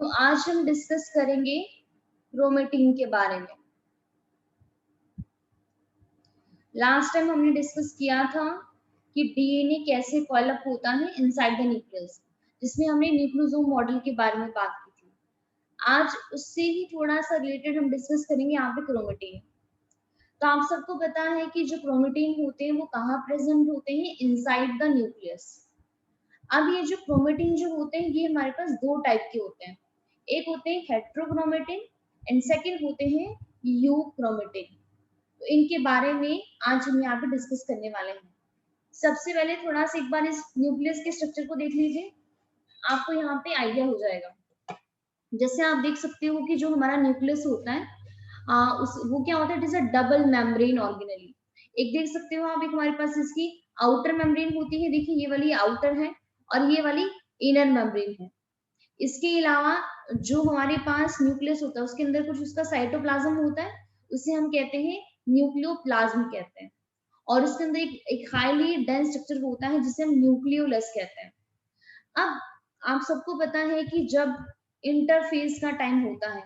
तो आज हम डिस्कस करेंगे क्रोमेटिन के बारे में। लास्ट टाइम हमने डिस्कस किया था कि डीएनए कैसे कॉइल अप होता है इनसाइड द न्यूक्लियस, जिसमें हमने न्यूक्लियोसोम मॉडल के बारे में बात की थी। आज उससे ही थोड़ा सा रिलेटेड हम डिस्कस करेंगे यहाँ पे क्रोमेटिन। तो आप सबको पता है कि जो क्रोमेटिन होते हैं वो कहाँ प्रेजेंट होते हैं, इनसाइड द न्यूक्लियस। अब ये जो क्रोमेटिन जो होते हैं ये हमारे पास दो टाइप के होते हैं। एक होते हैं हेट्रोक्रोमेटिन एंड सेकंड होते हैं यूक्रोमेटिन। तो इनके बारे में आज हम यहाँ पे डिस्कस करने वाले हैं। सबसे पहले थोड़ा सा एक बार इस न्यूक्लियस के स्ट्रक्चर को देख लीजिए, आपको यहाँ पे आइडिया हो जाएगा। जैसे आप देख सकते हो कि जो हमारा न्यूक्लियस होता है वो क्या होता है, it is a double membrane organelle. एक देख सकते हो आप, एक हमारे पास इसकी आउटर मेम्ब्रेन होती है, देखिए ये वाली आउटर है और ये वाली इनर मेम्ब्रेन है। इसके अलावा जो हमारे पास न्यूक्लियस होता है उसके अंदर कुछ उसका साइटोप्लाज्म होता है, उसे हम कहते हैं न्यूक्लियोप्लाज्म कहते हैं। और उसके अंदर एक हाईली डेंस स्ट्रक्चर होता है जिसे हम न्यूक्लियोलस कहते हैं। अब आप सबको पता है कि जब इंटरफेज का टाइम होता है,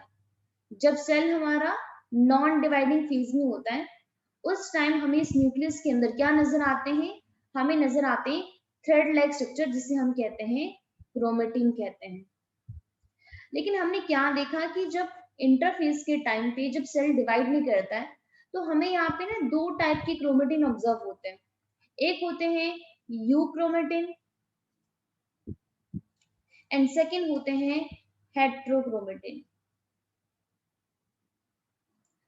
जब सेल हमारा नॉन डिवाइडिंग फेज में होता है, उस टाइम हमें इस न्यूक्लियस के अंदर क्या नजर आते हैं, हमें नजर आते हैं थ्रेड लाइक स्ट्रक्चर जिसे हम कहते हैं क्रोमेटिन कहते हैं। लेकिन हमने क्या देखा कि जब इंटरफेस के टाइम पे जब सेल डिवाइड नहीं करता है, तो हमें यहाँ पे ना दो टाइप के क्रोमेटिन ऑब्जर्व होते हैं। एक होते हैं यूक्रोमेटिन एंड सेकंड होते हैं हेट्रोक्रोमेटिन,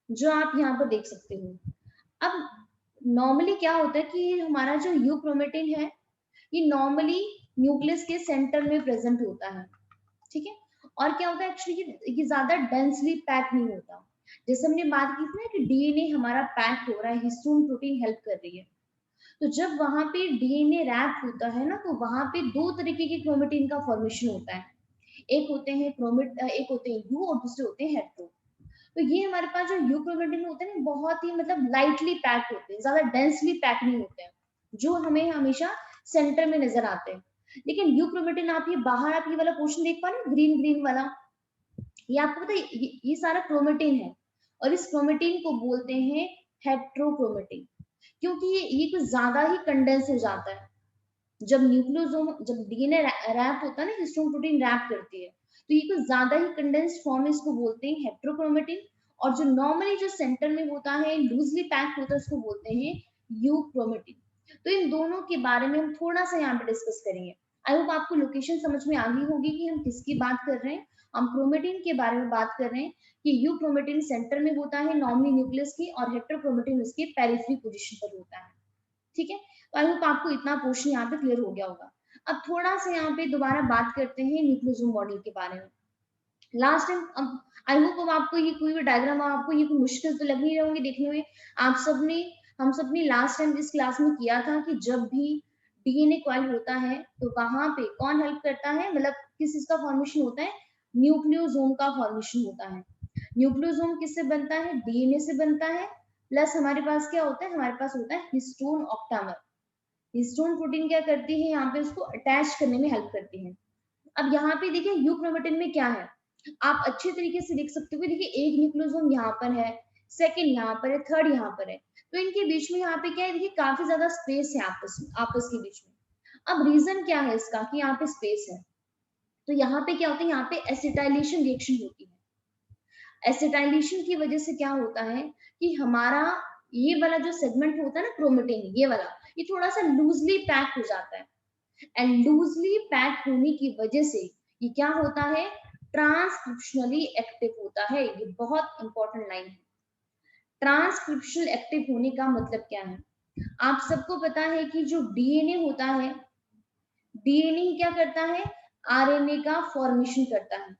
जो आप यहाँ पर देख सकते हो। अब नॉर्मली क्या होता है कि हमारा जो यूक्रोमेटिन है ये नॉर्मली न्यूक्लियस के सेंटर में प्रेजेंट होता है, ठीक है। और क्या होता है एक्चुअली ये ज्यादा डेंसली पैक नहीं होता। जैसे हमने बात की थी ना कि डीएनए हमारा पैक हो रहा है, हिस्टोन प्रोटीन हेल्प कर रही है। तो जब वहां पे डीएनए रैप होता है ना, तो वहां पे दो तरीके के क्रोमेटिन का फॉर्मेशन होता है। एक होते हैं यू और दूसरे होते हैं हेट्रो। तो ये हमारे पास जो यू क्रोमेटिन होते हैं ना, बहुत ही मतलब लाइटली पैक होते हैं, ज्यादा डेंसली पैक नहीं होते हैं, जो हमें हमेशा सेंटर में नजर आते हैं। लेकिन यू क्रोमेटिन आप ये बाहर आप ये वाला पोर्शन देख पा रहे हैं, ग्रीन ग्रीन वाला, ये आपको पता है ये सारा क्रोमेटिन है। और इस क्रोमेटिन को बोलते हैं हेट्रोक्रोमेटिन, क्योंकि ये कुछ ज्यादा ही कंडेंस हो जाता है। जब न्यूक्लियोसोम जब डीएनए रैप होता है ना, हिस्टोन प्रोटीन रैप करती है, तो ये कुछ ज्यादा ही कंडेंस्ड फॉर्म है, इसको बोलते हैं हेट्रोक्रोमेटिन। और जो नॉर्मली जो सेंटर में होता है लूजली पैक होता है उसको बोलते हैं यूक्रोमेटिन। तो इन दोनों के बारे में हम थोड़ा सा यहाँ पे डिस्कस करेंगे। आई होप आपको लोकेशन समझ में आ गई होगी कि हम किसकी बात कर रहे हैं। हम क्रोमेटिन के बारे में बात कर रहे हैं कि यूक्रोमेटिन सेंटर में होता है नॉर्मली न्यूक्लियस की, और हेट्रोक्रोमेटिन उसके पेरिफेरी पोजीशन पर होता है, ठीक है। तो आई होप आपको इतना पोर्शन यहाँ पे क्लियर हो गया होगा। अब थोड़ा सा यहाँ पे दोबारा बात करते हैं न्यूक्लियोसोम मॉडल के बारे में। लास्ट टाइम अब आई होप अब आपको ये कोई भी डायग्राम आपको ये कोई मुश्किल तो लग नहीं रही होंगी देखने में। आप सबने हम सबने लास्ट टाइम इस क्लास में किया था कि जब भी डीएनए कॉइल होता है तो वहां पे कौन हेल्प करता है, मतलब किस चीज का फॉर्मेशन होता है, न्यूक्लियोसोम का फॉर्मेशन होता है। न्यूक्लियोसोम किससे बनता है, डीएनए से बनता है। प्लस हमारे पास क्या होता है, हमारे पास होता है हिस्टोन ऑक्टामर। हिस्टोन प्रोटीन क्या करती है, यहाँ पे उसको अटैच करने में हेल्प करती है। अब यहाँ पे देखिए यूक्रोमेटिन में क्या है, आप अच्छे तरीके से देख सकते हो। देखिए एक न्यूक्लियोसोम यहाँ पर है, सेकंड यहाँ पर है, थर्ड यहाँ पर है। तो इनके बीच में यहाँ पे क्या है, देखिए काफी ज्यादा स्पेस है आपस के बीच में। अब रीजन क्या है इसका कि यहाँ पे स्पेस है, तो यहाँ पे क्या होता है, यहाँ पे एसिटाइलेशन रिएक्शन होती है। एसिटाइलेशन की वजह से क्या होता है कि हमारा ये वाला जो सेगमेंट होता है ना क्रोमेटिन, ये वाला ये थोड़ा सा लूजली पैक हो जाता है। एंड लूजली पैक होने की वजह से ये क्या होता है, ट्रांसक्रिप्शनली एक्टिव होता है। ये बहुत इंपॉर्टेंट लाइन है। ट्रांसक्रिप्शनल एक्टिव होने का मतलब क्या है, आप सबको पता है कि जो डीएनए होता है, डीएनए क्या करता है, आरएनए का फॉर्मेशन करता है।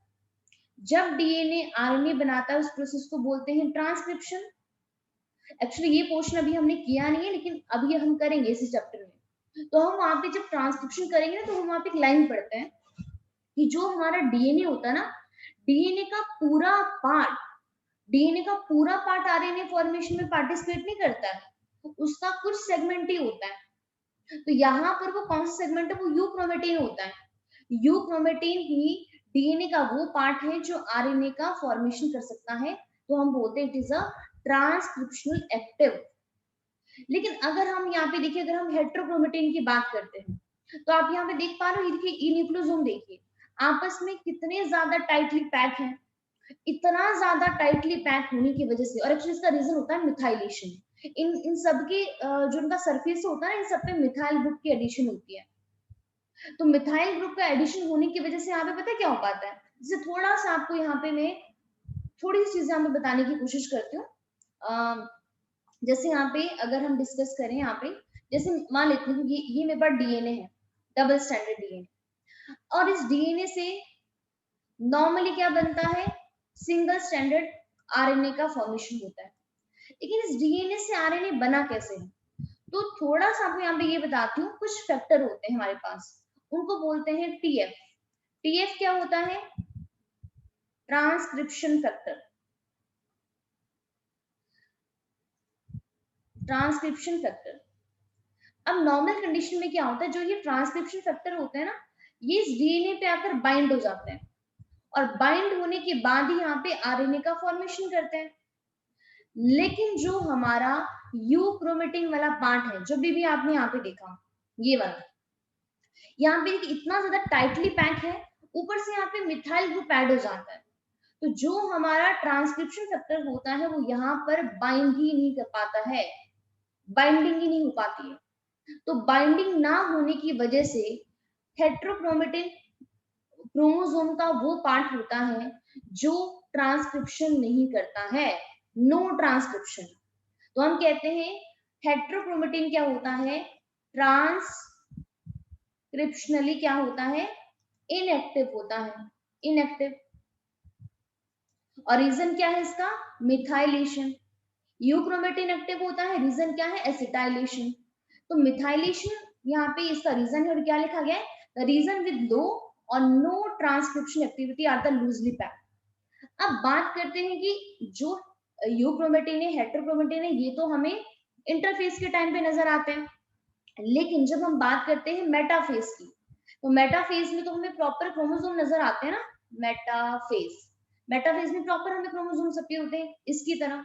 जब डीएनए आरएनए बनाता है उस प्रोसेस को बोलते हैं ट्रांसक्रिप्शन। एक्चुअली ये पोर्शन अभी हमने किया नहीं है, लेकिन अभी हम करेंगे इसी चैप्टर में। तो हम वहां पे जब ट्रांसक्रिप्शन करेंगे ना, तो हम वहां पे एक लाइन पढ़ते हैं कि जो हमारा डीएनए होता है ना, डीएनए का पूरा पार्ट डीएनए का पूरा पार्ट आरएनए फॉर्मेशन में पार्टिसिपेट नहीं करता है, तो उसका कुछ सेगमेंट ही होता है। तो यहाँ पर वो कौन सा सेगमेंट है, वो यूक्रोमेटिन होता है। यूक्रोमेटिन ही डीएनए का वो पार्ट है जो आरएनए का फॉर्मेशन कर सकता है, तो हम बोलते हैं it is a transcriptional active. लेकिन अगर हम यहाँ पे देखिए, अगर हम हेट्रोक्रोमेटिन की बात करते हैं, तो आप यहाँ पे देख पा रहे हो, ये देखिए ई न्यूक्लियोसोम देखिए आपस में कितने ज्यादा टाइटली पैक हैं। इतना ज्यादा टाइटली पैक होने की वजह से, और एक्चुअली इसका रीजन होता है मिथाइलेशन। इन सब के जो इनका सरफेस होता है, इन सब पे मिथाइल ग्रुप की एडिशन होती है। तो मिथाइल ग्रुप का एडिशन होने की वजह से यहाँ पे पता है क्या हो पाता है। जैसे थोड़ा सा आपको यहाँ पे मैं थोड़ी सी चीजें हमें बताने की कोशिश करती हूँ। जैसे यहाँ पे अगर हम डिस्कस करें, यहाँ पे जैसे मान लेते हैं ये मेरे पास डीएनए है, डबल स्टैंडर्ड डीएनए, और इस डीएनए से नॉर्मली क्या बनता है, सिंगल स्टैंडर्ड आरएनए का फॉर्मेशन होता है। लेकिन इस डीएनए से आरएनए बना कैसे है, तो थोड़ा सा आपको यहाँ पे ये बताती हूँ। कुछ फैक्टर होते हैं हमारे पास, उनको बोलते हैं टीएफ। टीएफ क्या होता है, ट्रांसक्रिप्शन फैक्टर। Transcription factor. अब नॉर्मल कंडीशन में क्या होता है, जो ये ट्रांसक्रिप्शन फैक्टर होते हैं ना, ये इस डीएनए पे आकर बाइंड हो जाते हैं, और बाइंड होने के बाद ही यहाँ पे आरएनए का फॉर्मेशन करते हैं। लेकिन जो हमारा यू क्रोमेटिन वाला पार्ट है, जो भी आपने यहाँ पे देखा, ये वाला, यहाँ पे इतना ज्यादा टाइटली पैक है, ऊपर से यहाँ पे मिथाइल ग्रुप ऐड हो जाता है। तो जो हमारा ट्रांसक्रिप्शन फैक्टर होता है, वो यहाँ पर बाइंड ही नहीं कर पाता है, बाइंडिंग ही नहीं हो पाती है। तो बाइंडिंग ना होने की वजह से हेट्रोक्रोमेटिन क्रोमोसोम का वो पार्ट होता है जो ट्रांसक्रिप्शन नहीं करता है, नो ट्रांसक्रिप्शन। तो हम कहते हैं हेट्रोक्रोमेटिन क्या होता है, ट्रांसक्रिप्शनली क्या होता है, इनएक्टिव होता है, इनएक्टिव। और रीजन क्या है इसका, मिथाइलेशन। यूक्रोमेटिन एक्टिव होता है, रीजन क्या है, एसिटाइलेशन। तो मिथाइलेशन यहाँ पे इसका रीजन है, और क्या लिखा गया है, द रीजन विद लो और no transcription activity are the loosely packed. अब बात करते हैं कि जो यूक्रोमेटिन है, हेट्रोक्रोमेटिन है, ये तो हमें इंटरफेस के टाइम पे नजर आते हैं। लेकिन जब हम बात करते हैं मेटाफेज की, तो मेटाफेज में तो हमें प्रॉपर क्रोमोसोम नजर आते हैं ना। मेटाफेज, मेटाफेज में प्रॉपर हमें क्रोमोसोम अपीयर होते हैं इसकी तरह।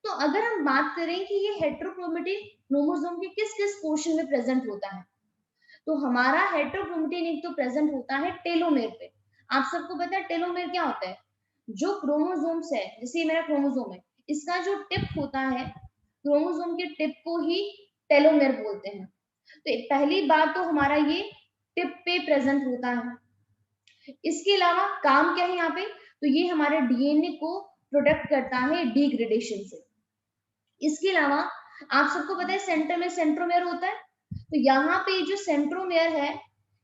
तो अगर हम बात करें कि ये हेट्रोक्रोमेटिन क्रोमोसोम के किस किस पोर्शन में प्रेजेंट होता है, तो हमारा हेट्रोक्रोमेटिन एक तो प्रेजेंट होता है टेलोमेर पे। आप सबको पता है टेलोमेर क्या होता है, जो क्रोमोसोम्स है, जैसे ये मेरा क्रोमोसोम है, इसका जो टिप होता है, क्रोमोसोम के टिप को ही टेलोमेर बोलते हैं। तो पहली बात तो हमारा ये टिप पे प्रेजेंट होता है। इसके अलावा काम क्या है यहाँ पे, तो ये हमारे डीएनए को प्रोटेक्ट करता है डिग्रेडेशन से। इसके अलावा आप सबको पता है सेंटर में सेंट्रोमेयर होता है, तो यहाँ पे जो सेंट्रोमेयर है,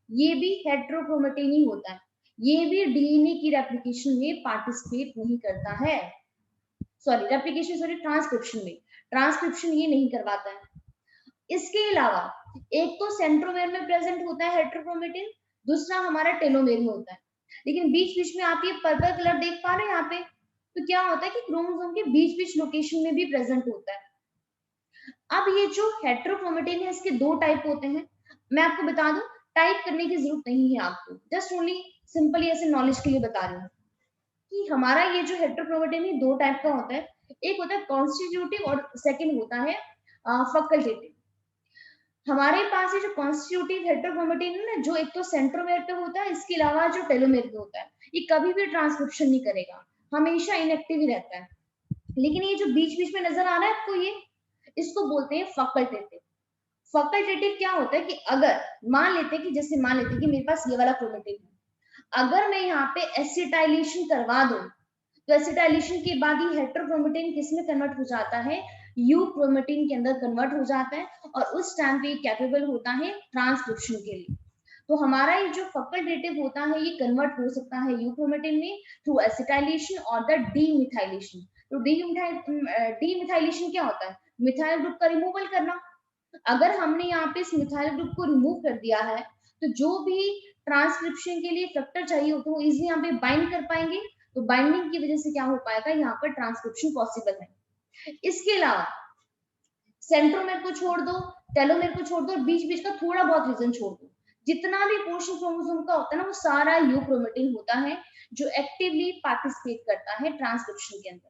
ये भी हेट्रोक्रोमेटिन ही होता है। ये भी डीएनए की रेप्लिकेशन में पार्टिसिपेट नहीं करता है, सॉरी रेप्लिकेशन, सॉरी ट्रांसक्रिप्शन में, ट्रांसक्रिप्शन ये नहीं करवाता है। इसके अलावा एक तो सेंट्रोमेयर में प्रेजेंट होता है हेट्रोक्रोमेटिन, दूसरा हमारा टेलोमेयर में होता है। लेकिन बीच बीच में आप ये पर्पल कलर देख पा रहे हैं यहाँ पे, तो क्या होता है कि क्रोमोसोम के बीच बीच लोकेशन में भी प्रेजेंट होता है। अब ये जो हेट्रोक्रोमेटिन है, इसके दो टाइप होते हैं। मैं आपको बता दूं, टाइप करने की जरूरत नहीं है आपको, जस्ट ओनली सिंपली ऐसे नॉलेज के लिए बता रही हूँ कि हमारा ये जो हेट्रोक्रोमेटिन है दो टाइप का होता है। एक होता है कॉन्स्टिट्यूटिव और सेकंड होता है फैकल्टेटिव। हमारे पास ये जो कॉन्स्टिट्यूटिव हेट्रोक्रोमेटिन है ना, जो एक तो सेंट्रोमेयर पे होता है, इसके अलावा जो टेलोमेयर पे होता है, ये कभी भी ट्रांसक्रिप्शन नहीं करेगा, हमेशा इनएक्टिव ही रहता है। लेकिन ये जो बीच बीच में नजर आ रहा है आपको, ये इसको बोलते हैं फैकल्टेटिव। फैकल्टेटिव क्या होता है कि अगर मान लेते हैं कि, जैसे मान लेते हैं कि मेरे पास ये वाला क्रोमेटिन है, अगर मैं यहाँ पे एसिटाइलेशन करवा दूं, तो एसिटाइलेशन के बाद ही हेट्रोक्रोमेटिन किस में कन्वर्ट हो जाता है, यू क्रोमेटिन के अंदर कन्वर्ट हो जाता है, और उस टाइम पे कैपेबल होता है ट्रांसक्रिप्शन के लिए। तो हमारा ये जो फैकल्टेटिव होता है, ये कन्वर्ट हो सकता है यू क्रोमेटिन में थ्रू एसिटाइलेशन और द डीमिथाइलेशन। तो डीमिथाइलेशन क्या होता है, मिथाइल ग्रुप का रिमूवल करना। अगर हमने यहाँ पे इस मिथाइल ग्रुप को रिमूव कर दिया है, तो जो भी ट्रांसक्रिप्शन के लिए फैक्टर चाहिए होते हैं वो इजीली यहाँ पे बाइंड कर पाएंगे। तो बाइंडिंग की वजह से क्या हो पाएगा, यहाँ पर ट्रांसक्रिप्शन पॉसिबल है। इसके अलावा सेंट्रोमेर को छोड़ दो, टेलोमेर को छोड़ दो, और बीच बीच का थोड़ा बहुत रीजन छोड़ दो, जितना भी पोर्शन क्रोमोसोम का होता है ना वो सारा यूक्रोमेटिन होता है जो एक्टिवली पार्टिसिपेट करता है ट्रांसक्रिप्शन के अंदर।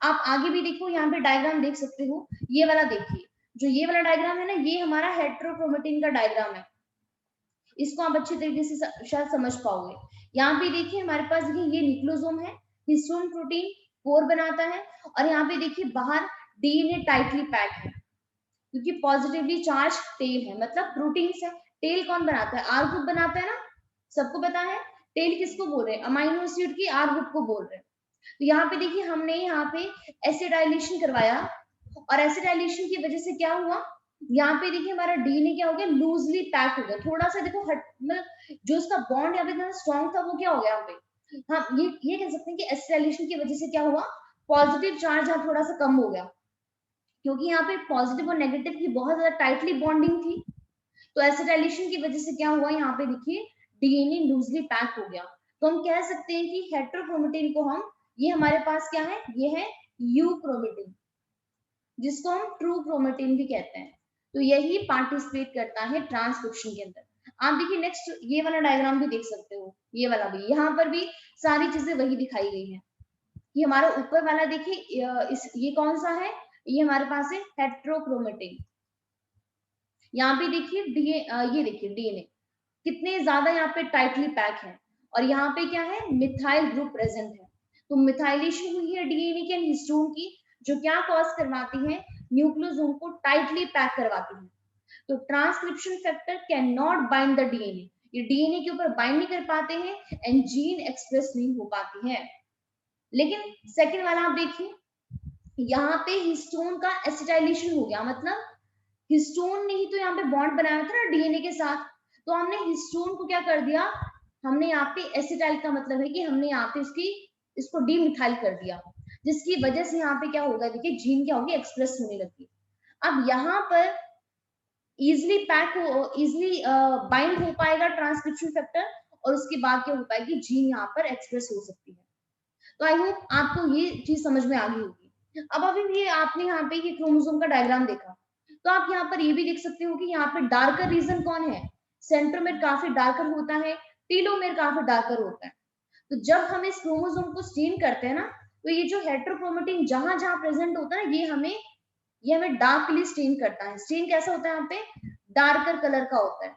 आप आगे भी देखो, यहाँ पे डायग्राम देख सकते हो, ये वाला देखिए, जो ये वाला डायग्राम है ना, ये हमारा हेट्रोक्रोमेटिन का डायग्राम है। इसको आप अच्छे तरीके से शायद समझ पाओगे। यहाँ पे देखिए हमारे पास, देखिए ये न्यूक्लियोसोम है, हिस्टोन प्रोटीन कोर बनाता है, और यहाँ पे देखिए बाहर डीएनए टाइटली पैक है, क्योंकि पॉजिटिवली चार्ज टेल है, मतलब प्रोटीन है। टेल कौन बनाता है? आर ग्रुप बनाता है ना, सबको पता है। टेल किसको बोल रहे हैं? अमाइनो एसिड की आर ग्रुप को बोल रहे हैं। तो यहाँ पे देखिए हमने यहाँ पे एसिडाइलेशन करवाया, और एसिडाइलेशन की वजह से क्या हुआ, यहाँ पे देखिए हमारा डीएनए क्या हो गया, लूजली पैक हो गया, थोड़ा सा देखो हट, मतलब जो उसका बॉन्ड यहाँ पे इतना स्ट्रॉन्ग था वो क्या हो गया यहाँ पे, हाँ ये कह सकते हैं कि एसिडाइलेशन की वजह से क्या हुआ, पॉजिटिव चार्ज यहाँ थोड़ा सा कम हो गया, क्योंकि यहाँ पे पॉजिटिव और नेगेटिव की बहुत ज्यादा टाइटली बॉन्डिंग थी। तो एसिटाइलेशन की वजह से क्या हुआ, यहाँ पे देखिए डीएनए लूजली पैक हो गया। तो हम कह सकते हैं कि हेट्रोक्रोमेटिन को हम, ये हमारे पास क्या है, ये है यूक्रोमेटिन, जिसको हम ट्रू क्रोमेटिन भी कहते हैं। तो यही पार्टिसिपेट करता है ट्रांसक्रिप्शन के अंदर। आप देखिए नेक्स्ट ये वाला डायग्राम भी देख सकते हो, ये वाला भी, यहाँ पर भी सारी चीजें वही दिखाई गई है। ये हमारा ऊपर वाला देखिए, ये कौन सा है, ये हमारे पास है हेट्रोक्रोमेटिन। यहाँ पे देखिए ये देखिए डीएनए कितने ज्यादा यहाँ पे टाइटली पैक है, और यहाँ पे क्या है, मिथाइल ग्रुप प्रेजेंट है। तो मिथाइलेशन हुई है डीएनए के हिस्टोन की, जो क्या कॉज करवाती है, न्यूक्लियोसोम को टाइटली पैक करवाती है। तो transcription factor can not bind the DNA, ये डीएनए के ऊपर बाइंड नहीं कर पाते हैं, एंड जीन एक्सप्रेस नहीं हो पाती है। लेकिन सेकंड वाला आप देखिए, यहाँ पे हिस्टोन का एसिटाइलेशन हो गया, मतलब हिस्टोन ने ही तो यहाँ पे बॉन्ड बनाया था ना डीएनए के साथ, तो हमने हिस्टोन को क्या कर दिया, हमने यहाँ पे एसिटाइल का मतलब है कि हमने यहाँ पे इसको डीमिथाइल कर दिया, जिसकी वजह से यहाँ पे क्या होगा, देखिए जीन क्या होगी, एक्सप्रेस होने लगी। अब यहाँ पर इजिली पैक हो, इजिली बाइंड हो पाएगा ट्रांसक्रिप्शन फैक्टर, और उसके बाद क्या हो पाएगी, जीन यहाँ पर एक्सप्रेस हो सकती है। तो आई होप आपको ये चीज समझ में आ गई होगी। अब अभी ये आपने यहाँ पे ये क्रोमोसोम का डायग्राम देखा, तो आप यहाँ पर ये भी देख सकते हो कि यहाँ पे डार्कर रीजन कौन है, सेंट्रोमेर काफी डार्कर होता है, टीलोमेर काफी डार्कर होता है। तो जब हम इस क्रोमोसोम को स्टेन करते हैं ना, तो ये जो हेट्रोक्रोमेटिन जहां जहां प्रेजेंट होता है ना, ये हमें डार्कली स्टेन करता है। स्टेन कैसा होता है, यहाँ पे डार्कर कलर का होता है,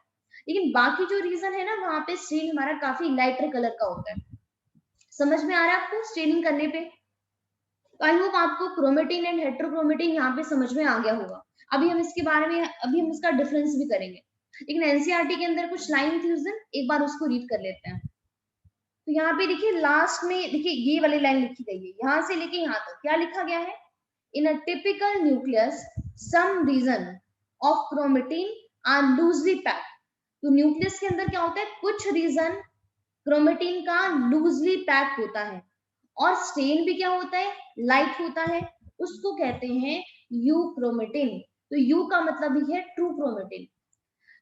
लेकिन बाकी जो रीजन है ना, वहां पे स्टेन हमारा काफी लाइटर कलर का होता है। समझ में आ रहा है आपको स्टेनिंग करने पे? आई होप आपको क्रोमेटिन एंड हेट्रोक्रोमेटिन यहाँ पे समझ में आ गया होगा। अभी हम इसके बारे में, अभी हम इसका डिफरेंस भी करेंगे, लेकिन एनसीईआरटी के अंदर कुछ लाइन थी उस दिन, एक बार उसको रीड कर लेते हैं। तो यहाँ पे देखिए लास्ट में देखिए ये वाली लाइन लिखी गई है, यहाँ से लेके यहाँ तक क्या लिखा गया है, in a typical nucleus some region of chromatin are loosely packed. तो न्यूक्लियस के अंदर क्या होता है, कुछ रीजन क्रोमेटिन का लूजली पैक होता है, और स्टेन भी क्या होता है, लाइट होता है, उसको कहते हैं यू क्रोमेटिन। तो यू का मतलब ही है true chromatin.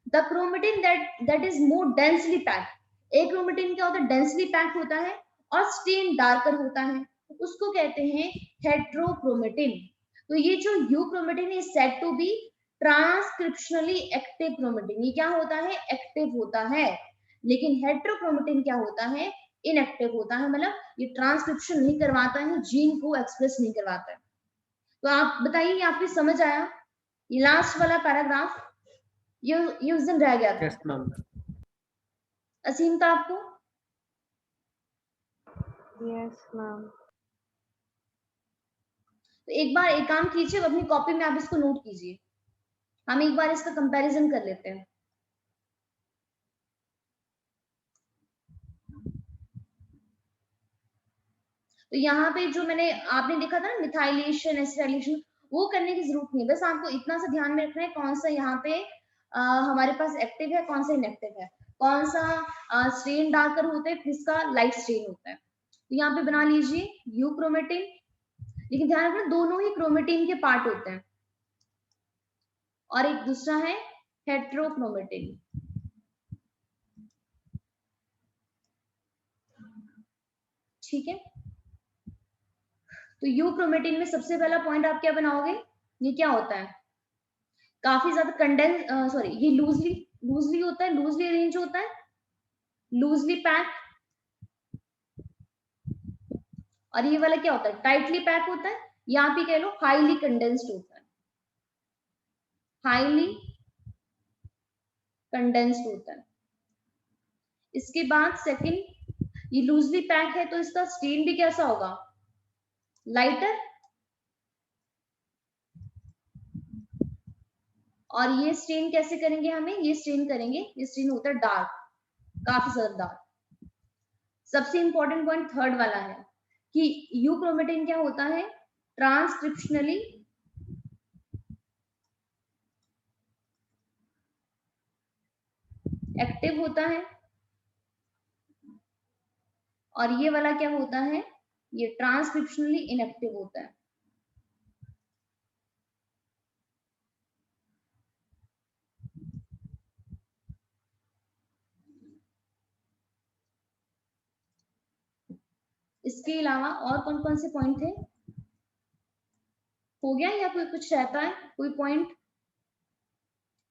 The chromatin that is more densely packed, एक क्रोमेटिन क्या होता है, डेंसली पैक्ड होता है, और स्टेन डार्कर होता है, उसको कहते हैं हेट्रोक्रोमेटिन। तो ये जो euchromatin is said to be transcriptionally active chromatin, ये क्या होता है, एक्टिव होता है। लेकिन हेट्रोक्रोमेटिन क्या होता है, इनएक्टिव होता है, मतलब ये ट्रांसक्रिप्शन नहीं करवाता है, जीन को एक्सप्रेस नहीं करवाता है। तो आप बताइए, आपकी समझ आया? ये लास्ट वाला पैराग्राफ ये उस दिन रह गया था। Yes ma'am. असीम था आपको? Yes ma'am. तो एक बार एक काम कीजिए, अपनी कॉपी में आप इसको नोट कीजिए, हम एक बार इसका कंपैरिजन कर लेते हैं। तो यहाँ पे जो मैंने आपने देखा था ना मिथाइलेशन एसिटाइलेशन, वो करने की जरूरत नहीं है, बस आपको इतना सा ध्यान में रखना है कौन सा यहाँ पे हमारे पास एक्टिव है, कौन सा इनएक्टिव है, कौन सा स्ट्रेन डार्कर होता है, किसका लाइट स्ट्रेन होता है। तो यहाँ पे बना लीजिए यू क्रोमेटिन, लेकिन ध्यान रखना दोनों ही क्रोमेटिन के पार्ट होते हैं, और एक दूसरा है हेट्रोक्रोमेटिन। ठीक है, तो यू क्रोमेटिन में सबसे पहला पॉइंट आप क्या बनाओगे, ये क्या होता है, काफी ज्यादा कंडेंस, सॉरी ये लूजली लूजली होता है, लूजली अरेंज होता है, लूजली पैक, और ये वाला क्या होता है, टाइटली पैक होता है, यहाँ पे कह लो हाईली कंडेंस्ड होता है, हाईली कंडेंस्ड होता है। इसके बाद सेकंड, ये लूजली पैक है तो इसका स्टेन भी कैसा होगा, लाइटर, और ये स्टेन कैसे करेंगे हमें, ये स्टेन करेंगे, ये स्टेन होता है डार्क, काफी ज्यादा डार्क। सबसे इंपॉर्टेंट पॉइंट थर्ड वाला है कि यूक्रोमेटिन क्या होता है, ट्रांसक्रिप्शनली एक्टिव होता है, और ये वाला क्या होता है, ये ट्रांसक्रिप्शनली इनएक्टिव होता है। इसके अलावा और कौन कौन से पॉइंट थे, हो गया या कोई कुछ रहता है, कोई पॉइंट?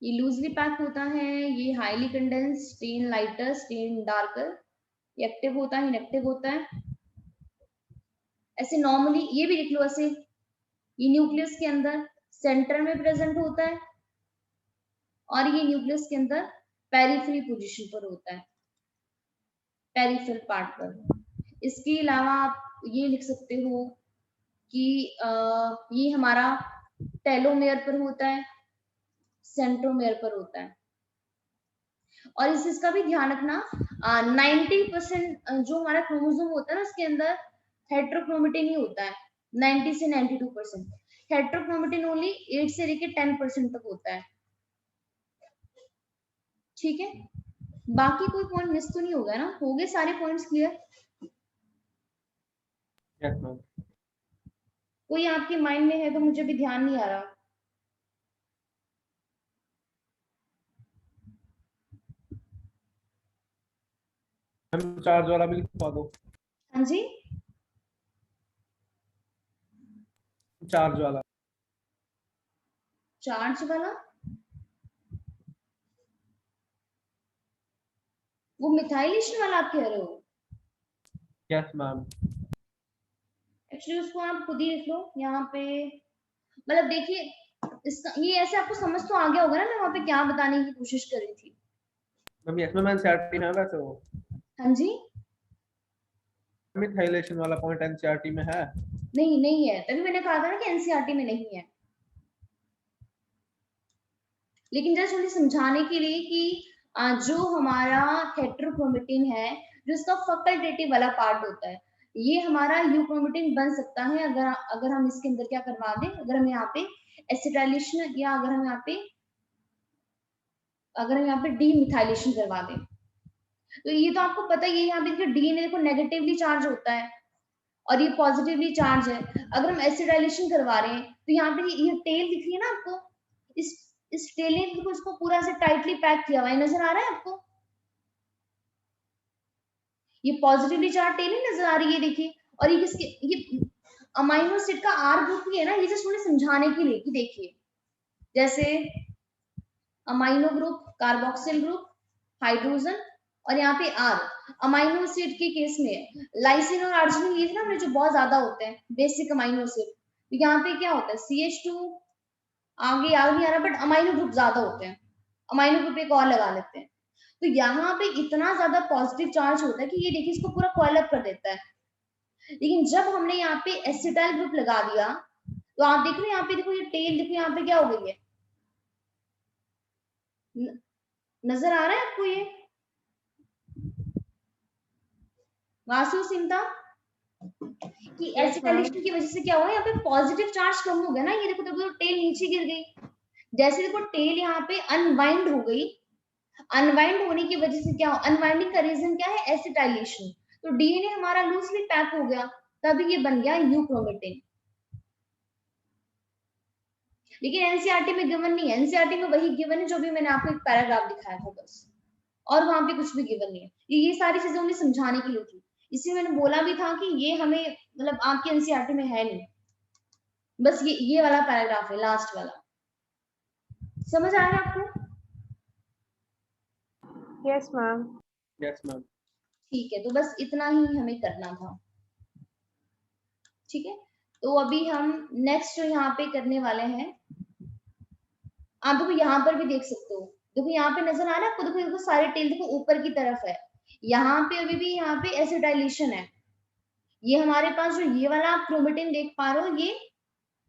ये लूजली पैक होता है, ये highly condense, stain lighter, stain darker, active होता है, इनएक्टिव होता है। ऐसे नॉर्मली ये भी लिख लो ऐसे, ये न्यूक्लियस के अंदर सेंटर में प्रेजेंट होता है, और ये न्यूक्लियस के अंदर पेरिफेरल पोजीशन पर होता है, पेरिफेरल पार्ट पर। इसके अलावा आप ये लिख सकते हो कि ये हमारा टेलोमेयर पर होता है, सेंट्रोमेयर पर होता है। और इस चीज का भी ध्यान रखना, 90% जो हमारा क्रोमोसोम होता है ना, उसके अंदर हेट्रोक्रोमेटिन ही होता है, 90 से 92%। हेट्रोक्रोमेटिन ओनली 8 से लेकर 10% तक होता है। ठीक है, बाकी कोई पॉइंट मिस तो नहीं होगा ना, हो गए सारे पॉइंट्स क्लियर? Yes ma'am. कोई आपके माइंड में है तो मुझे भी ध्यान नहीं आ रहा। मैम चार्ज वाला भी लिखवा दो। हाँ जी, चार्ज वाला। चार्ज वाला, वो मिथाइलेशन वाला आप कह रहे हो? Yes ma'am. एक्चुअली उसको आप खुद ही लिख लो यहाँ पे, मतलब देखिए इसका ये ऐसे आपको समझ तो आ गया होगा ना मैं वहां पे क्या बताने की कोशिश कर रही थी। मैम यस मैम, एनसीईआरटी है वैसे वो। हाँ जी, मिथाइलेशन वाला पॉइंट एनसीईआरटी में है। नहीं नहीं है, तभी मैंने कहा था ना कि एनसीईआरटी में नहीं है, लेकिन जस्ट उन्हें समझाने के लिए कि जो हमारा हेट्रोक्रोमेटिन है, जो इसका फैकल्टेटिव वाला पार्ट होता है, ये हमारा यूक्रोमेटिन बन सकता है अगर अगर हम इसके अंदर क्या करवा दें, अगर हम यहाँ पे एसिटाइलेशन या अगर हम यहाँ पे डीमिथाइलेशन करवा दें। तो ये तो आपको पता ही है, यहाँ पे देखो डीएनए देखो नेगेटिवली चार्ज होता है और ये पॉजिटिवली चार्ज है। अगर हम एसिडाइलेशन करवा रहे हैं तो यहाँ पे ये टेल दिख रही है ना आपको, इस टेल ने देखो इसको पूरा से टाइटली पैक किया हुआ है, नजर आ रहा है आपको? ये पॉजिटिवली चार्ज टेल ही नजर आ रही है, देखिए। और ये किसके, ये अमाइनो एसिड का आर ग्रुप ही है ना, ये जस्ट उन्हें समझाने के लिए कि देखिए जैसे amino group, carboxyl group, hydrogen, और यहाँ पे आर। अमाइनो एसिड के केस में लाइसिन और अर्जिनिन ये ना जो बहुत ज्यादा होते हैं बेसिक अमाइनो एसिड, तो यहाँ पे क्या होता है CH2, आगे याद नहीं आ रहा, बट अमाइनो ग्रुप ज्यादा होते हैं, अमाइनो ग्रुप एक और लगा लेते हैं। तो यहाँ पे इतना ज्यादा पॉजिटिव चार्ज होता है कि ये देखिए इसको पूरा कॉइल अप कर देता है। लेकिन जब हमने यहाँ पे एसिटाइल ग्रुप लगा दिया तो आप देख रहे हैं यहाँ पे देखो ये टेल देखो यहाँ पे क्या हो गई है, नजर आ रहा है आपको ये वासु सिंता कि एसिटाइलेशन की वजह से क्या हुआ, यहाँ पे पॉजिटिव चार्ज कम हो गया ना, ये देखो देखो टेल नीचे गिर गई। जैसे देखो टेल यहाँ पे अनवाइंड हो गई, अनवाइंड होने की वजह से क्या, अनवाइंडिंग का रीजन क्या है, एसिटाइलेशन। तो डीएनए हमारा लूजली पैक हो गया, तभी ये बन गया यूक्रोमेटिन। लेकिन एनसीईआरटी में गिवन नहीं है, एनसीईआरटी में वही गिवन है जो भी मैंने आपको एक पैराग्राफ दिखाया था बस, और वहां पे कुछ भी गिवन नहीं है। ये सारी चीजें उन्हें समझाने के लिए थी, इसलिए मैंने बोला भी था कि ये हमें मतलब आपके एनसीईआरटी में है नहीं, बस ये वाला पैराग्राफ है लास्ट वाला। समझ आ रहा है आपको? Yes, ma'am. Yes ma'am. ठीक है, तो बस इतना ही हमें करना था। ठीक है, तो अभी हम नेक्स्ट जो यहाँ पे करने वाले हैं, आप देखो यहाँ पर भी देख सकते हो, देखो यहाँ पे नजर आ रहा है आपको, देखो देखो सारे टेल देखो ऊपर की तरफ है, यहाँ पे अभी भी यहाँ पे एसिटाइलेशन है। ये हमारे पास जो ये वाला आप क्रोमेटिन देख पा रहे हो,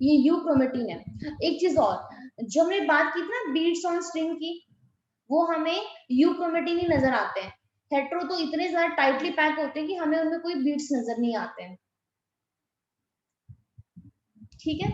ये यू क्रोमेटिन है। एक चीज और, जो हमने बात की थी ना बीड्स ऑन स्ट्रिंग की, वो हमें यू क्रोमेटिन ही नजर आते हैं। हेट्रो तो इतने ज्यादा टाइटली पैक होते हैं कि हमें उनमें कोई बीड्स नजर नहीं आते हैं। ठीक है,